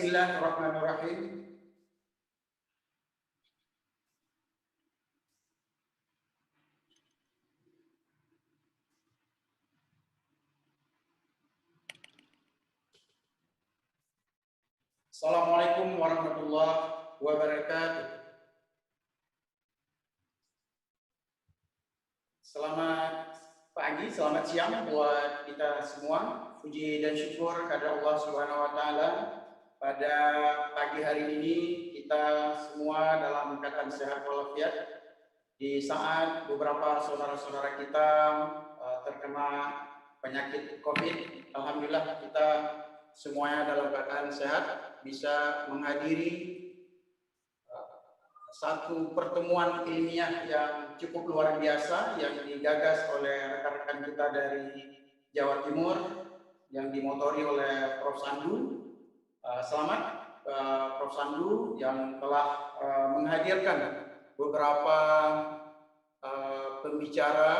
Bismillahirrahmanirrahim. Assalamualaikum warahmatullahi wabarakatuh. Selamat pagi, selamat siang buat kita semua. Puji dan syukur kepada Allah Subhanahu wa taala. Pada pagi hari ini kita semua dalam keadaan sehat walafiat. Di saat beberapa saudara-saudara kita terkena penyakit COVID, alhamdulillah kita semuanya dalam keadaan sehat, bisa menghadiri satu pertemuan ilmiah yang cukup luar biasa yang digagas oleh rekan-rekan kita dari Jawa Timur yang dimotori oleh Prof. Sandu. Selamat Prof. Sandu yang telah menghadirkan beberapa pembicara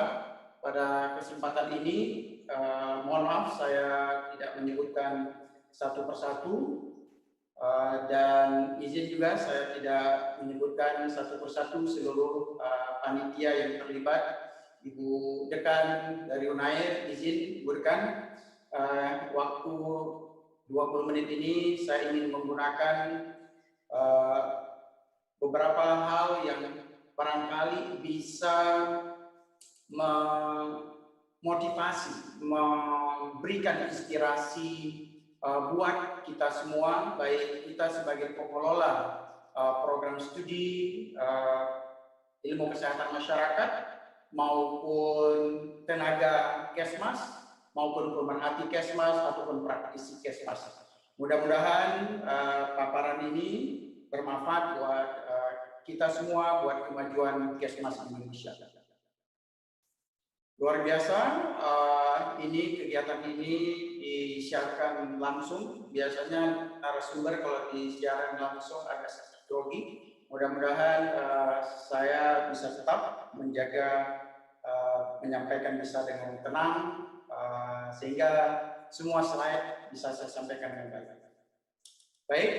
pada kesempatan ini. Mohon maaf saya tidak menyebutkan satu persatu dan izin juga saya tidak menyebutkan satu persatu seluruh panitia yang terlibat. Ibu Dekan dari UNAIR izin berikan waktu 20 menit ini saya ingin menggunakan beberapa hal yang barangkali bisa memotivasi, memberikan inspirasi buat kita semua, baik kita sebagai pengelola program studi ilmu kesehatan masyarakat maupun tenaga Kesmas maupun pemerhati Kesmas ataupun praktisi Kesmas. Mudah-mudahan paparan ini bermanfaat buat kita semua, buat kemajuan Kesmas Indonesia. Luar biasa, kegiatan ini disiarkan langsung. Biasanya narasumber kalau disiarkan langsung agak sedikit grogi. Mudah-mudahan saya bisa tetap menjaga menyampaikan bisa dengan tenang sehingga semua slide bisa saya sampaikan dengan baik. Baik,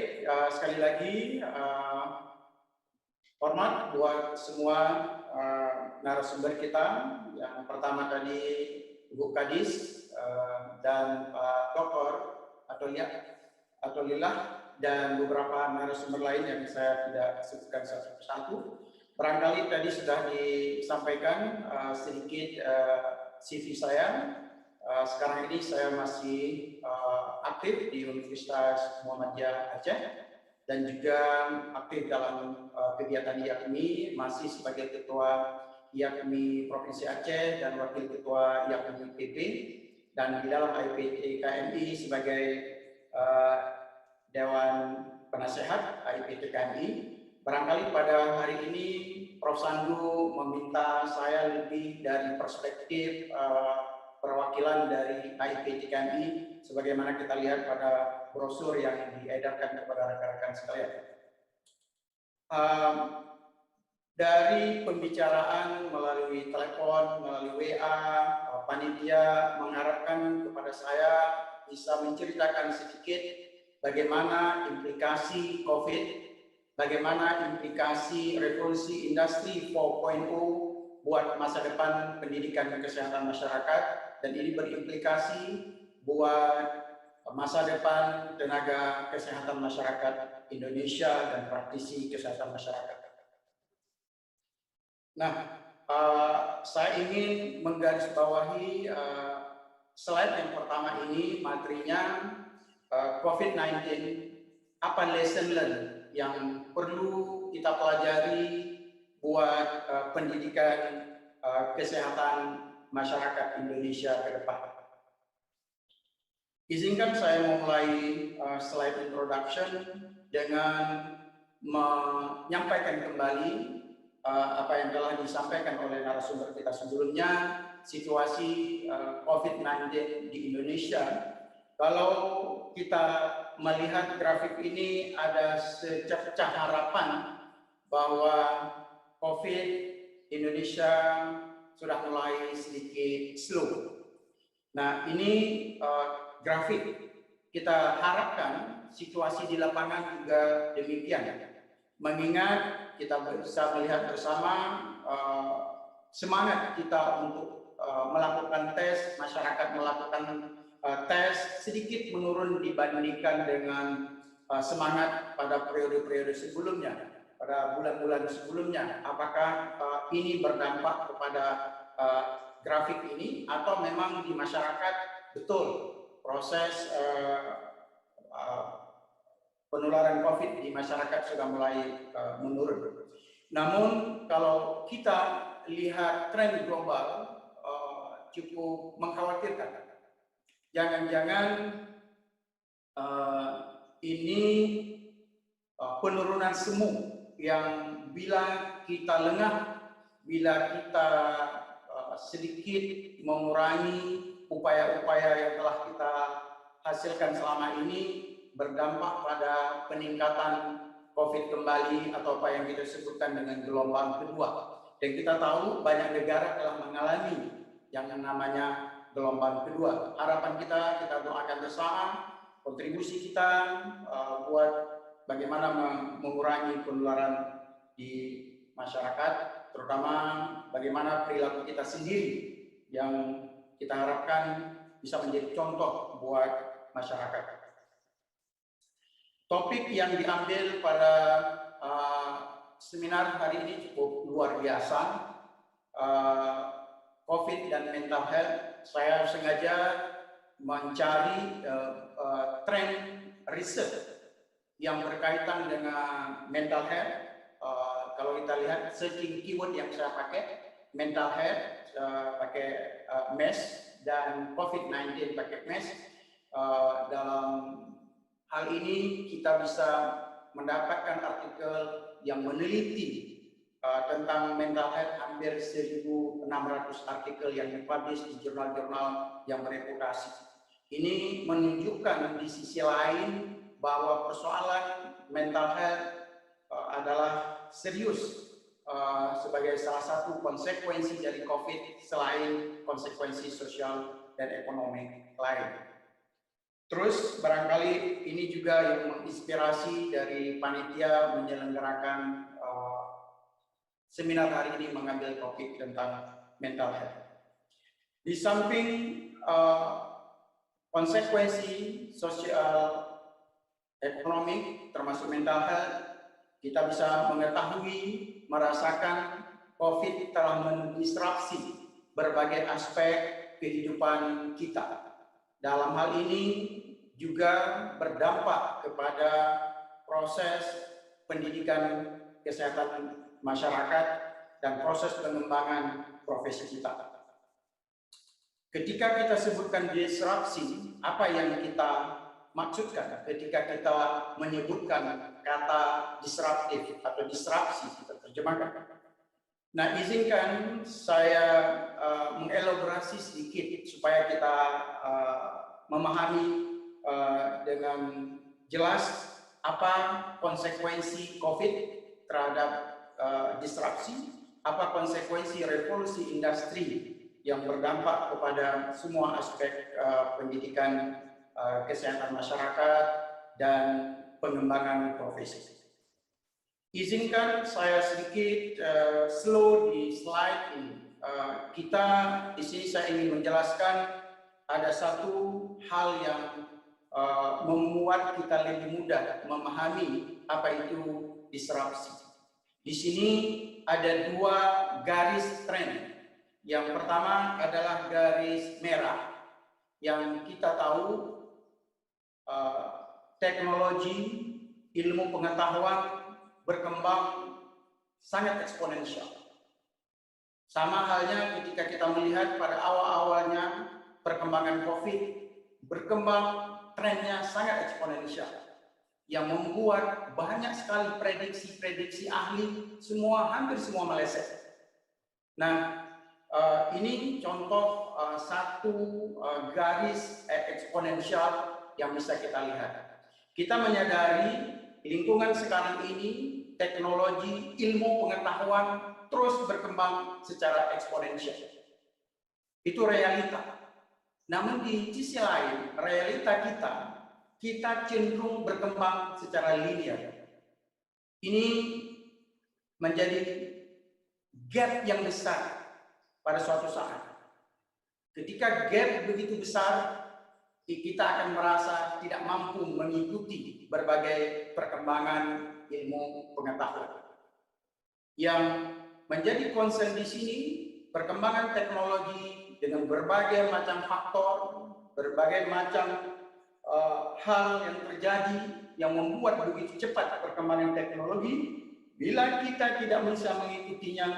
sekali lagi hormat buat semua narasumber kita. Yang pertama tadi Ibu Kadis dan Pak Dr. Atolillah dan beberapa narasumber lain yang saya tidak sebutkan satu persatu. Barangkali tadi sudah disampaikan sedikit CV saya. Sekarang ini saya masih aktif di Universitas Muhammadiyah Aceh dan juga aktif dalam kegiatan IAKMI, masih sebagai ketua IAKMI Provinsi Aceh dan wakil ketua IAKMI PP, dan di dalam AIPT KMI sebagai Dewan Penasehat AIPT KMI. Barangkali pada hari ini Prof. Sandu meminta saya lebih dari perspektif perwakilan dari AIPT KMI sebagaimana kita lihat pada brosur yang diedarkan kepada rekan-rekan sekalian. Dari pembicaraan melalui telepon, melalui WA, panitia mengharapkan kepada saya bisa menceritakan sedikit bagaimana implikasi COVID, bagaimana implikasi revolusi industri 4.0 buat masa depan pendidikan dan kesehatan masyarakat, dan ini berimplikasi buat masa depan tenaga kesehatan masyarakat Indonesia dan praktisi kesehatan masyarakat. Nah, saya ingin menggarisbawahi slide yang pertama ini, materinya COVID-19, apa lesson learned yang perlu kita pelajari buat pendidikan kesehatan masyarakat Indonesia ke depan. Izinkan saya memulai slide introduction dengan menyampaikan kembali apa yang telah disampaikan oleh narasumber kita sebelumnya, situasi COVID-19 di Indonesia. Kalau kita melihat grafik ini, ada secercah harapan bahwa COVID Indonesia sudah mulai sedikit slow. Nah, ini grafik kita harapkan situasi di lapangan juga demikian. Mengingat kita bisa melihat bersama semangat kita untuk melakukan tes, masyarakat melakukan tes sedikit menurun dibandingkan dengan semangat pada periode-periode sebelumnya, pada bulan-bulan sebelumnya. Apakah ini berdampak kepada grafik ini atau memang di masyarakat betul proses penularan COVID di masyarakat sudah mulai menurun. Namun kalau kita lihat tren global cukup mengkhawatirkan. Jangan-jangan ini penurunan semu yang bila kita lengah, bila kita sedikit mengurangi upaya-upaya yang telah kita hasilkan selama ini berdampak pada peningkatan COVID kembali atau apa yang kita sebutkan dengan gelombang kedua. Dan kita tahu banyak negara telah mengalami yang namanya gelombang kedua. Harapan kita doakan bersama, kontribusi kita buat bagaimana mengurangi penularan di masyarakat, terutama bagaimana perilaku kita sendiri yang kita harapkan bisa menjadi contoh buat masyarakat. Topik yang diambil pada seminar hari ini cukup luar biasa, COVID dan mental health. Saya sengaja mencari tren riset yang berkaitan dengan mental health. Kalau kita lihat searching keyword yang saya pakai, mental health pakai MES dan COVID-19 pakai MES. Dalam hal ini kita bisa mendapatkan artikel yang meneliti tentang mental health, hampir 1.600 artikel yang dipublish di jurnal-jurnal yang bereputasi. Ini menunjukkan di sisi lain bahwa persoalan mental health adalah serius sebagai salah satu konsekuensi dari COVID selain konsekuensi sosial dan ekonomi lain. Terus barangkali ini juga yang menginspirasi dari panitia menyelenggarakan seminar hari ini mengambil topik tentang mental health. Di samping konsekuensi sosial ekonomi termasuk mental health, kita bisa mengetahui, merasakan COVID telah mendisrupsi berbagai aspek kehidupan kita. Dalam hal ini juga berdampak kepada proses pendidikan kesehatan masyarakat dan proses pengembangan profesi kita. Ketika kita sebutkan disrupsi, apa yang kita maksudkan ketika kita menyebutkan kata disruptif atau disrupsi, kita terjemahkan? Nah, izinkan saya mengelaborasi sedikit supaya kita memahami dengan jelas apa konsekuensi COVID terhadap disrupsi, apa konsekuensi revolusi industri yang berdampak kepada semua aspek pendidikan, kesehatan masyarakat, dan pengembangan profesi. Izinkan saya sedikit slow di slide ini. Kita di sini saya ingin menjelaskan ada satu hal yang membuat kita lebih mudah memahami apa itu disrupsi. Di sini ada dua garis tren. Yang pertama adalah garis merah yang kita tahu teknologi, ilmu pengetahuan berkembang sangat eksponensial. Sama halnya ketika kita melihat pada awal-awalnya perkembangan COVID, berkembang trennya sangat eksponensial, yang membuat banyak sekali prediksi-prediksi ahli, hampir semua meleset. Nah, ini contoh satu garis eksponensial yang bisa kita lihat. Kita menyadari lingkungan sekarang ini, teknologi, ilmu pengetahuan terus berkembang secara eksponensial. Itu realita. Namun di sisi lain, realita kita kita cenderung berkembang secara linear. Ini menjadi gap yang besar pada suatu saat. Ketika gap begitu besar, kita akan merasa tidak mampu mengikuti berbagai perkembangan ilmu pengetahuan. Yang menjadi concern di sini, perkembangan teknologi dengan berbagai macam faktor, berbagai macam hal yang terjadi yang membuat begitu cepat perkembangan teknologi. Bila kita tidak bisa mengikutinya,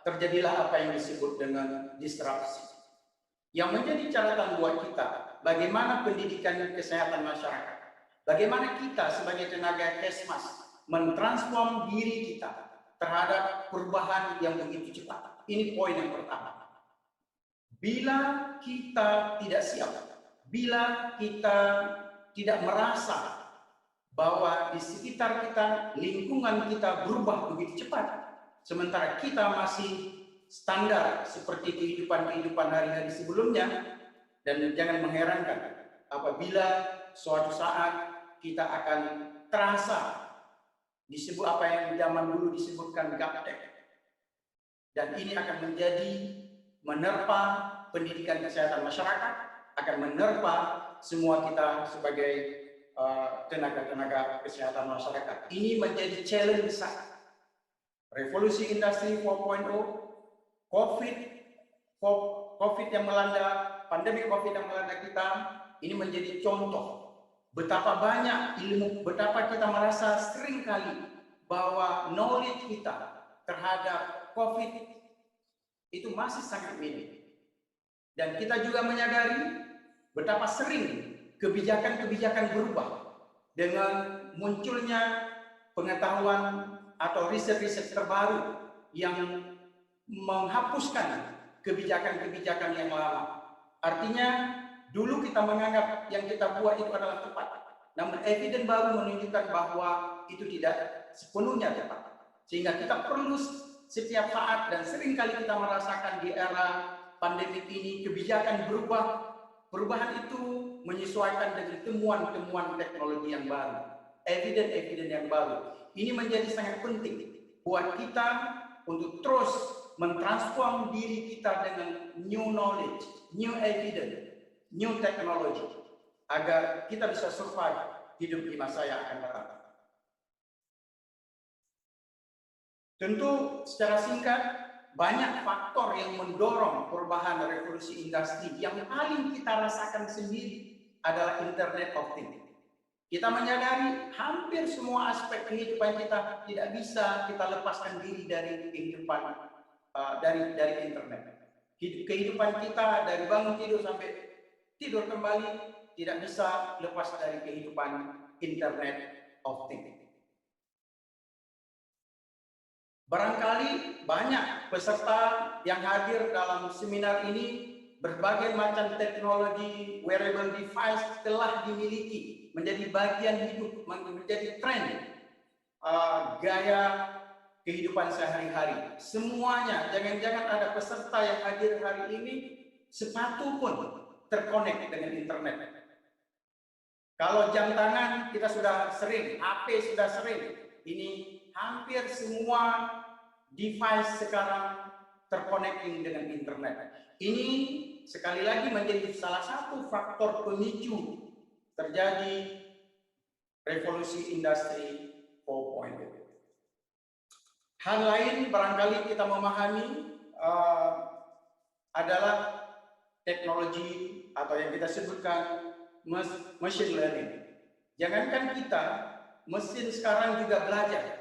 terjadilah apa yang disebut dengan disrupsi. Yang menjadi catatan buat kita, bagaimana pendidikan kesehatan masyarakat, bagaimana kita sebagai tenaga kesmas mentransform diri kita terhadap perubahan yang begitu cepat. Ini poin yang pertama. Bila kita tidak siap, bila kita tidak merasa bahwa di sekitar kita, lingkungan kita berubah begitu cepat, sementara kita masih standar seperti kehidupan hari-hari sebelumnya, dan jangan mengherankan apabila suatu saat kita akan terasa disebut apa yang zaman dulu disebutkan gaptek, dan ini akan menjadi menerpa pendidikan kesehatan masyarakat, akan menerpa semua kita sebagai tenaga-tenaga kesehatan masyarakat. Ini menjadi challenge besar. Revolusi industri 4.0, COVID yang melanda, pandemi COVID yang melanda kita, ini menjadi contoh betapa banyak ilmu, betapa kita merasa sering kali bahwa knowledge kita terhadap COVID itu masih sangat minim. Dan kita juga menyadari betapa sering kebijakan-kebijakan berubah dengan munculnya pengetahuan atau riset-riset terbaru yang menghapuskan kebijakan-kebijakan yang lama. Artinya, dulu kita menganggap yang kita buat itu adalah tepat. Namun evidence baru menunjukkan bahwa itu tidak sepenuhnya tepat. Sehingga kita perlu setiap saat, dan seringkali kita merasakan di era pandemi ini, kebijakan berubah. Perubahan itu menyesuaikan dengan temuan-temuan teknologi yang baru, evidence yang baru. Ini menjadi sangat penting buat kita untuk terus mentransform diri kita dengan new knowledge, new evidence, new technology, agar kita bisa survive hidup di masa yang akan datang. Tentu secara singkat, banyak faktor yang mendorong perubahan revolusi industri. Yang paling kita rasakan sendiri adalah Internet of Things. Kita menyadari hampir semua aspek kehidupan kita tidak bisa kita lepaskan diri dari kehidupan dari internet. Kehidupan kita dari bangun tidur sampai tidur kembali tidak bisa lepas dari kehidupan Internet of Things. Barangkali banyak peserta yang hadir dalam seminar ini, berbagai macam teknologi wearable device telah dimiliki, menjadi bagian hidup, menjadi tren gaya kehidupan sehari-hari. Semuanya, jangan-jangan ada peserta yang hadir hari ini, sepatu pun terkonek dengan internet. Kalau jam tangan kita sudah sering, HP sudah sering, ini hampir semua device sekarang terconnecting dengan internet. Ini sekali lagi menjadi salah satu faktor pemicu terjadi revolusi industri 4.0. Hal lain barangkali kita memahami adalah teknologi atau yang kita sebutkan machine learning. Jangankan kita, mesin sekarang juga belajar.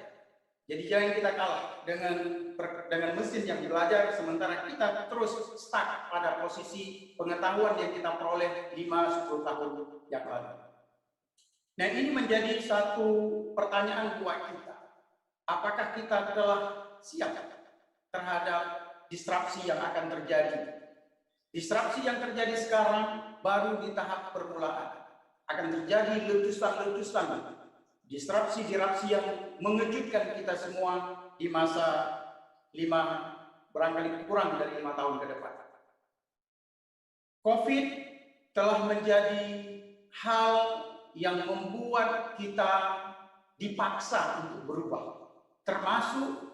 Jadi jangan kita kalah dengan mesin yang belajar, sementara kita terus stuck pada posisi pengetahuan yang kita peroleh 5-10 tahun yang lalu. Nah, ini menjadi satu pertanyaan buat kita. Apakah kita telah siap terhadap disrupsi yang akan terjadi? Disrupsi yang terjadi sekarang baru di tahap permulaan. Akan terjadi letusan-letusan, disrupsi yang mengejutkan kita semua di masa barangkali kurang dari 5 tahun ke depan. COVID telah menjadi hal yang membuat kita dipaksa untuk berubah, termasuk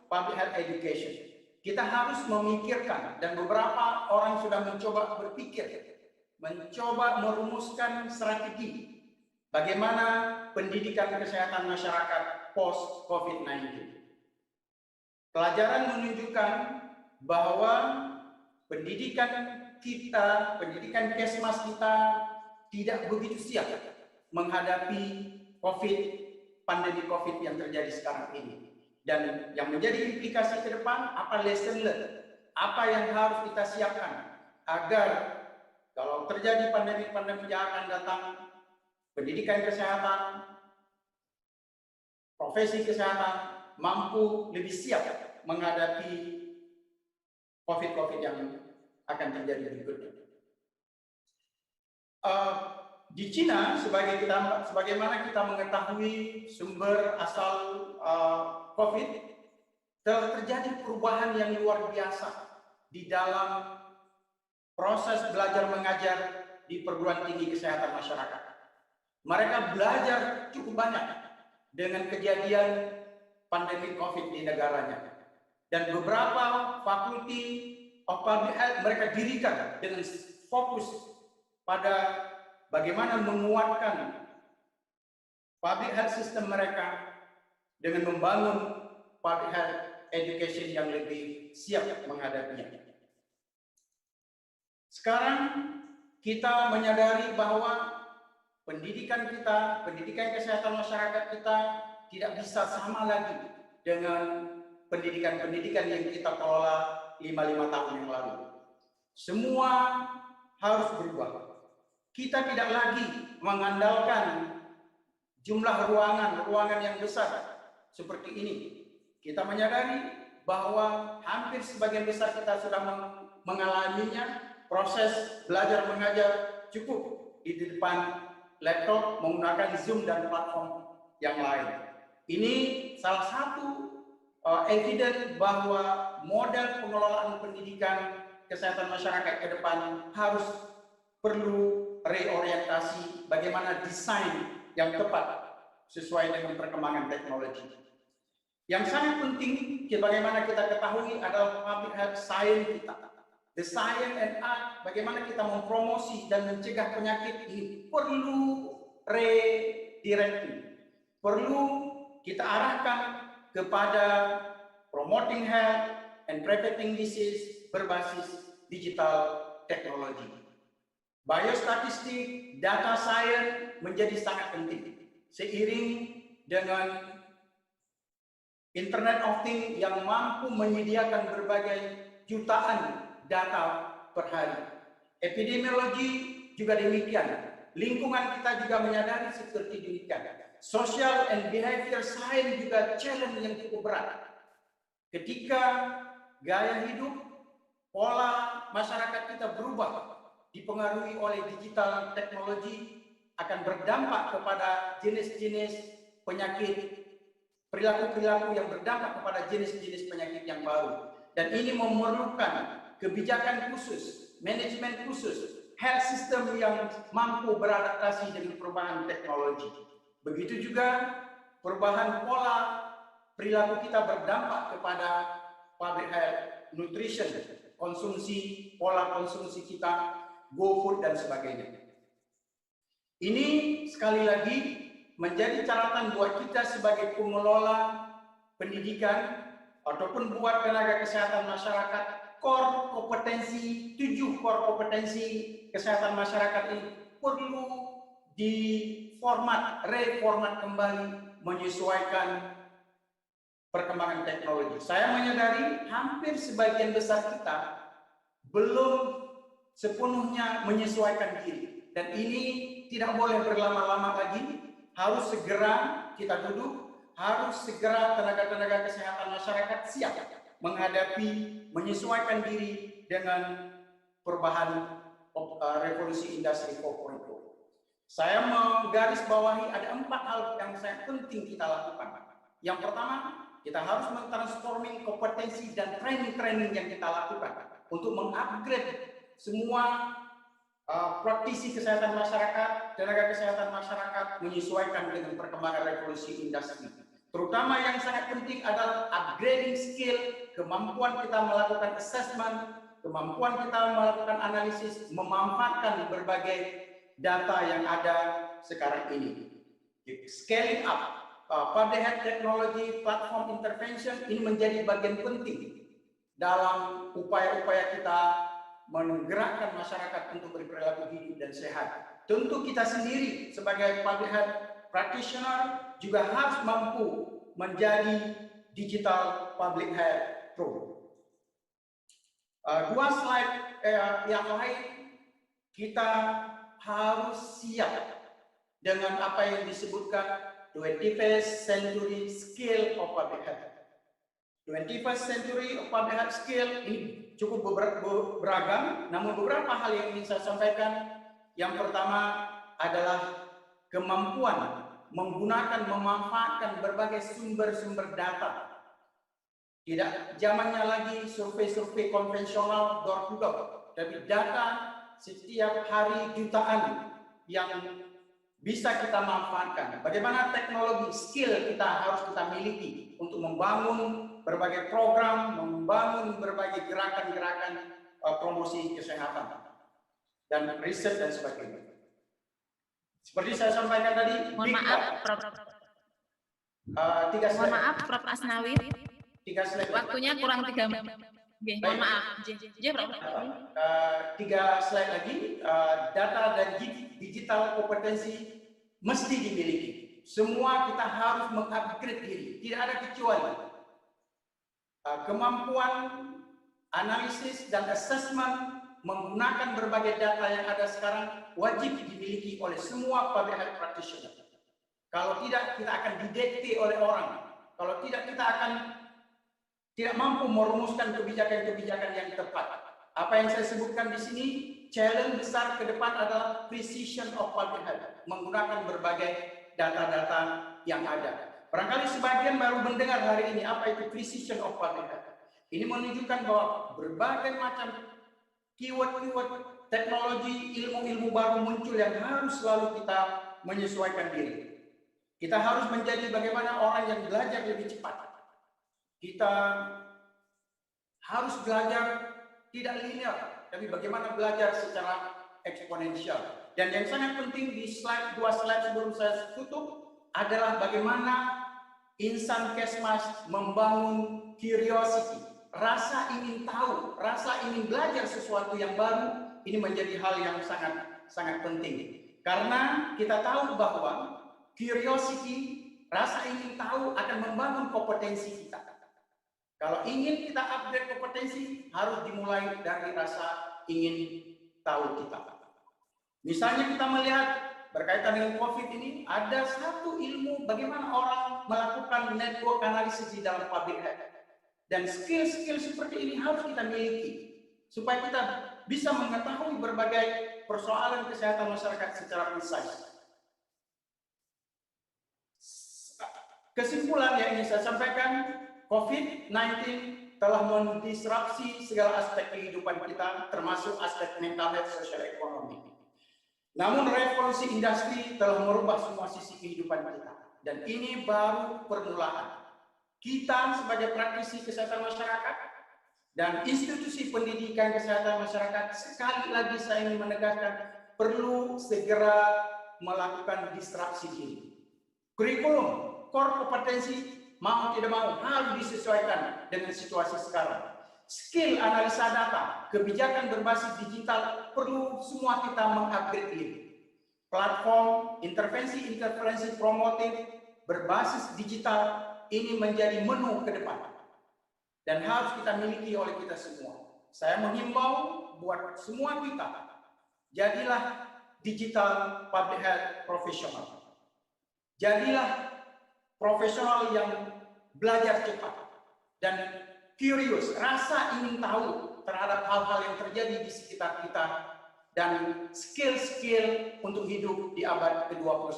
public health education. Kita harus memikirkan, dan beberapa orang sudah mencoba berpikir, mencoba merumuskan strategi bagaimana pendidikan kesehatan masyarakat post COVID-19. Pelajaran menunjukkan bahwa pendidikan kita, pendidikan Kesmas kita tidak begitu siap menghadapi pandemi COVID yang terjadi sekarang ini. Dan yang menjadi implikasi ke depan, apa lesson learned, apa yang harus kita siapkan agar kalau terjadi pandemi-pandemi yang akan datang, pendidikan kesehatan, profesi kesehatan mampu lebih siap menghadapi COVID yang akan terjadi berikutnya. Di Cina, sebagaimana kita mengetahui sumber asal COVID, telah terjadi perubahan yang luar biasa di dalam proses belajar mengajar di perguruan tinggi kesehatan masyarakat. Mereka belajar cukup banyak dengan kejadian pandemi COVID di negaranya. Dan beberapa fakulti of public health mereka dirikan dengan fokus pada bagaimana menguatkan public health system mereka dengan membangun public health education yang lebih siap menghadapinya. Sekarang kita menyadari bahwa pendidikan kita, pendidikan kesehatan masyarakat kita tidak bisa sama lagi dengan pendidikan-pendidikan yang kita kelola 5 tahun yang lalu. Semua harus berubah. Kita tidak lagi mengandalkan jumlah ruangan yang besar seperti ini. Kita menyadari bahwa hampir sebagian besar kita sudah mengalaminya, proses belajar mengajar cukup di depan laptop menggunakan Zoom dan platform yang lain. Ini salah satu evidence bahwa model pengelolaan pendidikan kesehatan masyarakat ke depan harus perlu reorientasi bagaimana desain yang tepat sesuai dengan perkembangan teknologi. Yang sangat penting bagaimana kita ketahui adalah public health science kita. The science and art, bagaimana kita mempromosi dan mencegah penyakit ini perlu redirecting. Perlu kita arahkan kepada promoting health and preventing disease berbasis digital teknologi. Biostatistik, data science menjadi sangat penting. Seiring dengan Internet of Things yang mampu menyediakan berbagai jutaan data per hari. Epidemiologi juga demikian. Lingkungan kita juga menyadari seperti demikian. Social and behavior science juga challenge yang cukup berat. Ketika gaya hidup, pola masyarakat kita berubah, dipengaruhi oleh digital teknologi, akan berdampak kepada jenis-jenis penyakit, perilaku-perilaku yang berdampak kepada jenis-jenis penyakit yang baru. Dan ini memerlukan kebijakan khusus, manajemen khusus, health system yang mampu beradaptasi dengan perubahan teknologi. Begitu juga perubahan pola perilaku kita berdampak kepada public health, nutrition, konsumsi, pola konsumsi kita, go food dan sebagainya. Ini sekali lagi menjadi catatan buat kita sebagai pengelola pendidikan ataupun buat tenaga kesehatan masyarakat. Core kompetensi, 7 core kompetensi kesehatan masyarakat ini perlu reformat kembali menyesuaikan perkembangan teknologi. Saya menyadari hampir sebagian besar kita belum sepenuhnya menyesuaikan diri. Dan ini tidak boleh berlama-lama lagi, harus segera kita duduk, harus segera tenaga-tenaga kesehatan masyarakat siap menghadapi, menyesuaikan diri dengan perubahan revolusi industri 4.0. Saya menggarisbawahi ada 4 hal yang sangat penting kita lakukan. Yang pertama, kita harus mentransforming kompetensi dan training yang kita lakukan untuk mengupgrade semua praktisi kesehatan masyarakat, tenaga kesehatan masyarakat menyesuaikan dengan perkembangan revolusi industri. Terutama yang sangat penting adalah upgrading skill, kemampuan kita melakukan assessment, kemampuan kita melakukan analisis, memanfaatkan berbagai data yang ada sekarang ini. Scaling up public health technology platform intervention ini menjadi bagian penting dalam upaya-upaya kita menggerakkan masyarakat untuk berperilaku hidup dan sehat. Tentu kita sendiri sebagai public health practitioner juga harus mampu menjadi digital public health pro. Dua slide yang lain, kita harus siap dengan apa yang disebutkan 21st century skill of public health. 21st century of public health skill ini cukup beragam, namun beberapa hal yang ingin saya sampaikan. Yang pertama adalah kemampuan menggunakan, memanfaatkan berbagai sumber-sumber data. Tidak zamannya lagi survei-survei konvensional door to door, tapi data setiap hari jutaan yang bisa kita manfaatkan. Bagaimana teknologi, skill kita harus kita miliki untuk membangun berbagai program, membangun berbagai gerakan-gerakan promosi kesehatan dan riset dan sebagainya. Seperti saya sampaikan tadi, mohon maaf, Prof. 3 slide. Mohon maaf, Prof. Asnawi. 3 slide. Waktunya kurang 3 menit. Mohon maaf. Prof. 3 slide lagi. Data dan digital kompetensi mesti dimiliki. Semua kita harus mengupgrade diri. Tidak ada kecuali. Kemampuan analisis dan assessment menggunakan berbagai data yang ada sekarang wajib dimiliki oleh semua public health practitioner. Kalau tidak, kita akan didikte oleh orang. Kalau tidak, kita akan tidak mampu merumuskan kebijakan-kebijakan yang tepat. Apa yang saya sebutkan di sini, challenge besar ke depan adalah precision of public health, menggunakan berbagai data-data yang ada. Barangkali sebagian baru mendengar hari ini apa itu precision of public health. Ini menunjukkan bahwa berbagai macam keyword-keyword teknologi, ilmu-ilmu baru muncul yang harus selalu kita menyesuaikan diri. Kita harus menjadi bagaimana orang yang belajar lebih cepat. Kita harus belajar tidak linear, tapi bagaimana belajar secara eksponensial. Dan yang sangat penting di slide 2 slide sebelum saya tutup adalah bagaimana insan Kesmas membangun curiosity, rasa ingin tahu, rasa ingin belajar sesuatu yang baru. Ini menjadi hal yang sangat penting. Karena kita tahu bahwa curiosity, rasa ingin tahu akan membangun kompetensi kita. Kalau ingin kita upgrade kompetensi, harus dimulai dari rasa ingin tahu kita. Misalnya kita melihat berkaitan dengan COVID ini, ada satu ilmu bagaimana orang melakukan network analysis di dalam public health. Dan skill-skill seperti ini harus kita miliki, supaya kita bisa mengetahui berbagai persoalan kesehatan masyarakat secara precise. Kesimpulan yang ingin saya sampaikan, COVID-19 telah mendisrupsi segala aspek kehidupan kita, termasuk aspek mental health, sosial ekonomi. Namun revolusi industri telah merubah semua sisi kehidupan kita. Dan ini baru permulaan. Kita sebagai praktisi kesehatan masyarakat dan institusi pendidikan kesehatan masyarakat, sekali lagi saya ingin menegaskan, perlu segera melakukan disrupsi ini. Kurikulum, core kompetensi, mau tidak mau harus disesuaikan dengan situasi sekarang. Skill analisa data, kebijakan berbasis digital, perlu semua kita mengupgrade diri. Platform, intervensi promotif berbasis digital, ini menjadi menu ke depan. Dan harus kita miliki oleh kita semua. Saya menghimbau buat semua kita, jadilah digital public health professional. Jadilah profesional yang belajar cepat dan curious, rasa ingin tahu terhadap hal-hal yang terjadi di sekitar kita, dan skill-skill untuk hidup di abad ke-21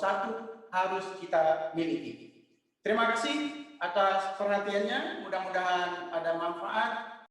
harus kita miliki. Terima kasih atas perhatiannya, mudah-mudahan ada manfaat.